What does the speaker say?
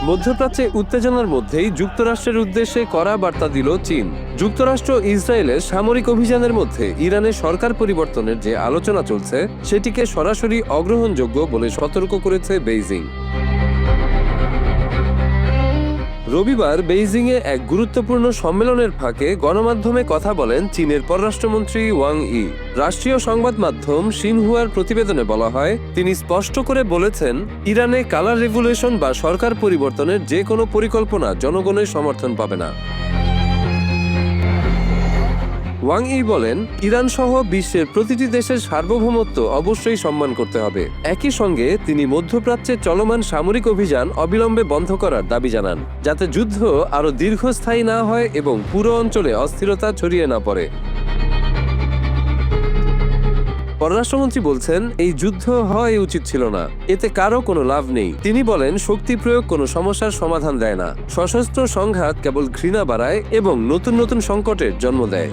মধ্যপ্রাচ্যে উত্তেজনার মধ্যেই যুক্তরাষ্ট্রের উদ্দেশ্যে কড়া বার্তা দিল চীন। যুক্তরাষ্ট্র ইসরায়েলের সামরিক অভিযানের মধ্যে ইরানের সরকার পরিবর্তনের যে আলোচনা চলছে সেটিকে সরাসরি অগ্রহণযোগ্য বলে সতর্ক করেছে বেইজিং। রবিবার বেইজিংয়ে এক গুরুত্বপূর্ণ সম্মেলনের ফাঁকে গণমাধ্যমে কথা বলেন চীনের পররাষ্ট্রমন্ত্রী ওয়াং ই। রাষ্ট্রীয় সংবাদ মাধ্যম সিনহুয়ার প্রতিবেদনে বলা হয়, তিনি স্পষ্ট করে বলেছেন, ইরানে কালার রেভুলেশন বা সরকার পরিবর্তনের যে কোনো পরিকল্পনা জনগণের সমর্থন পাবে না। ওয়াং ই বলেন, ইরান সহ বিশ্বের প্রতিটি দেশের সার্বভৌমত্ব অবশ্যই সম্মান করতে হবে। একই সঙ্গে তিনি মধ্যপ্রাচ্যে চলমান সামরিক অভিযান অবিলম্বে বন্ধ করার দাবি জানান, যাতে যুদ্ধ আরও দীর্ঘস্থায়ী না হয় এবং পুরো অঞ্চলে অস্থিরতা ছড়িয়ে না পড়ে। পররাষ্ট্রমন্ত্রী বলছেন, এই যুদ্ধ হওয়াই উচিত ছিল না, এতে কারো কোনো লাভ নেই। তিনি বলেন, শক্তি প্রয়োগ কোনো সমস্যার সমাধান দেয় না, সশস্ত্র সংঘাত কেবল ঘৃণা বাড়ায় এবং নতুন নতুন সংকটের জন্ম দেয়।